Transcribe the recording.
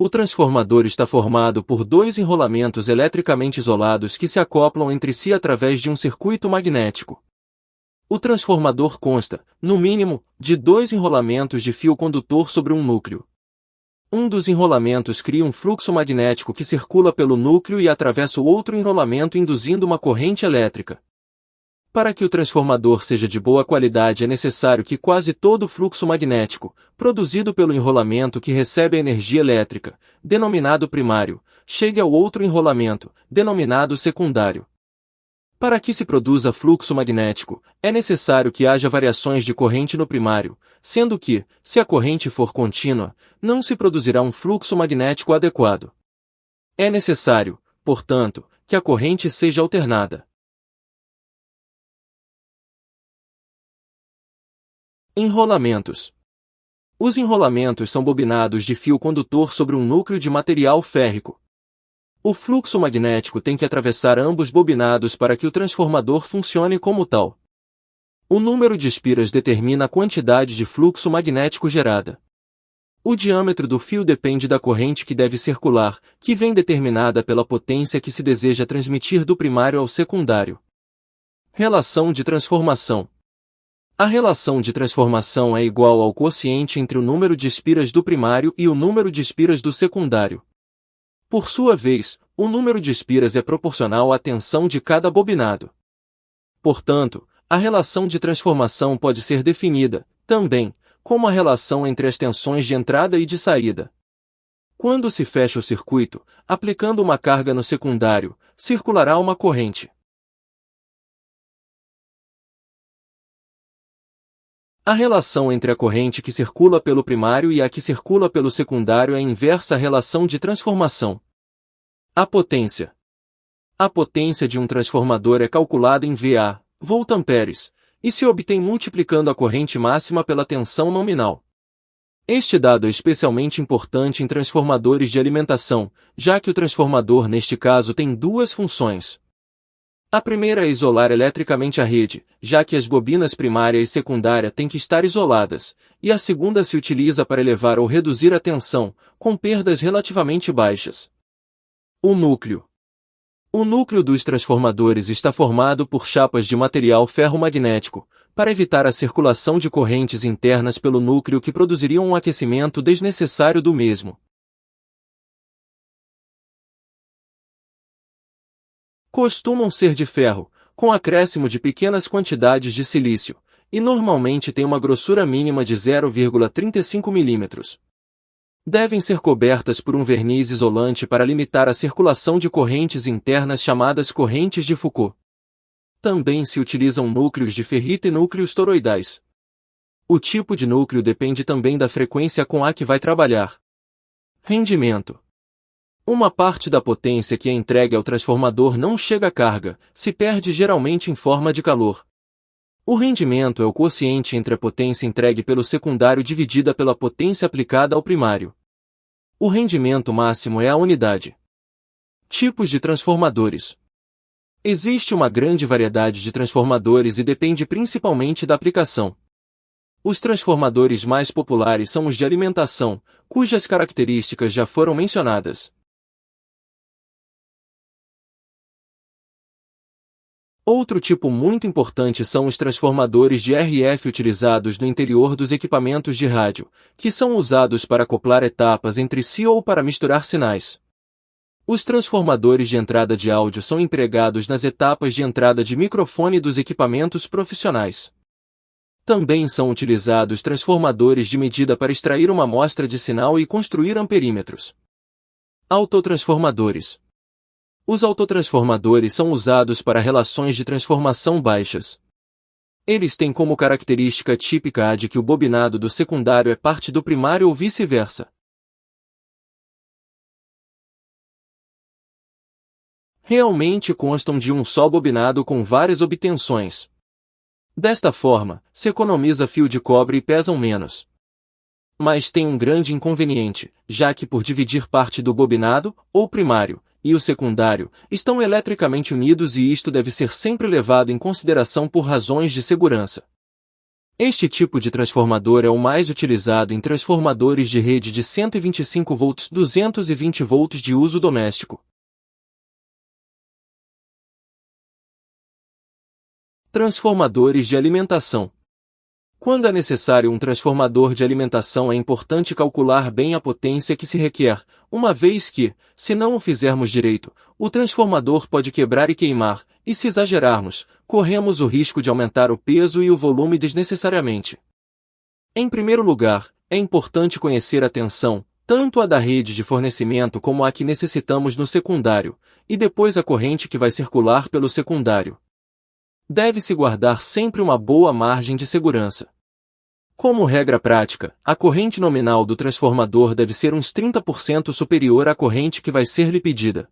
O transformador está formado por dois enrolamentos eletricamente isolados que se acoplam entre si através de um circuito magnético. O transformador consta, no mínimo, de dois enrolamentos de fio condutor sobre um núcleo. Um dos enrolamentos cria um fluxo magnético que circula pelo núcleo e atravessa o outro enrolamento induzindo uma corrente elétrica. Para que o transformador seja de boa qualidade é necessário que quase todo o fluxo magnético, produzido pelo enrolamento que recebe a energia elétrica, denominado primário, chegue ao outro enrolamento, denominado secundário. Para que se produza fluxo magnético, é necessário que haja variações de corrente no primário, sendo que, se a corrente for contínua, não se produzirá um fluxo magnético adequado. É necessário, portanto, que a corrente seja alternada. Enrolamentos. Os enrolamentos são bobinados de fio condutor sobre um núcleo de material férrico. O fluxo magnético tem que atravessar ambos bobinados para que o transformador funcione como tal. O número de espiras determina a quantidade de fluxo magnético gerada. O diâmetro do fio depende da corrente que deve circular, que vem determinada pela potência que se deseja transmitir do primário ao secundário. Relação de transformação. A relação de transformação é igual ao quociente entre o número de espiras do primário e o número de espiras do secundário. Por sua vez, o número de espiras é proporcional à tensão de cada bobinado. Portanto, a relação de transformação pode ser definida, também, como a relação entre as tensões de entrada e de saída. Quando se fecha o circuito, aplicando uma carga no secundário, circulará uma corrente. A relação entre a corrente que circula pelo primário e a que circula pelo secundário é inversa à relação de transformação. A potência. A potência de um transformador é calculada em VA, voltamperes, e se obtém multiplicando a corrente máxima pela tensão nominal. Este dado é especialmente importante em transformadores de alimentação, já que o transformador neste caso tem duas funções. A primeira é isolar eletricamente a rede, já que as bobinas primária e secundária têm que estar isoladas, e a segunda se utiliza para elevar ou reduzir a tensão, com perdas relativamente baixas. O núcleo. O núcleo dos transformadores está formado por chapas de material ferromagnético, para evitar a circulação de correntes internas pelo núcleo que produziriam um aquecimento desnecessário do mesmo. Costumam ser de ferro, com acréscimo de pequenas quantidades de silício, e normalmente têm uma grossura mínima de 0,35 mm. Devem ser cobertas por um verniz isolante para limitar a circulação de correntes internas chamadas correntes de Foucault. Também se utilizam núcleos de ferrita e núcleos toroidais. O tipo de núcleo depende também da frequência com a que vai trabalhar. Rendimento. Uma parte da potência que é entregue ao transformador não chega à carga, se perde geralmente em forma de calor. O rendimento é o quociente entre a potência entregue pelo secundário dividida pela potência aplicada ao primário. O rendimento máximo é a unidade. Tipos de transformadores. Existe uma grande variedade de transformadores e depende principalmente da aplicação. Os transformadores mais populares são os de alimentação, cujas características já foram mencionadas. Outro tipo muito importante são os transformadores de RF utilizados no interior dos equipamentos de rádio, que são usados para acoplar etapas entre si ou para misturar sinais. Os transformadores de entrada de áudio são empregados nas etapas de entrada de microfone dos equipamentos profissionais. Também são utilizados transformadores de medida para extrair uma amostra de sinal e construir amperímetros. Autotransformadores. Os autotransformadores são usados para relações de transformação baixas. Eles têm como característica típica a de que o bobinado do secundário é parte do primário ou vice-versa. Realmente constam de um só bobinado com várias obtensões. Desta forma, se economiza fio de cobre e pesam menos. Mas tem um grande inconveniente, já que por dividir parte do bobinado, ou primário, e o secundário, estão eletricamente unidos e isto deve ser sempre levado em consideração por razões de segurança. Este tipo de transformador é o mais utilizado em transformadores de rede de 125 volts 220 volts de uso doméstico. Transformadores de alimentação. Quando é necessário um transformador de alimentação, é importante calcular bem a potência que se requer, uma vez que, se não o fizermos direito, o transformador pode quebrar e queimar, e se exagerarmos, corremos o risco de aumentar o peso e o volume desnecessariamente. Em primeiro lugar, é importante conhecer a tensão, tanto a da rede de fornecimento como a que necessitamos no secundário, e depois a corrente que vai circular pelo secundário. Deve-se guardar sempre uma boa margem de segurança. Como regra prática, a corrente nominal do transformador deve ser uns 30% superior à corrente que vai ser lhe pedida.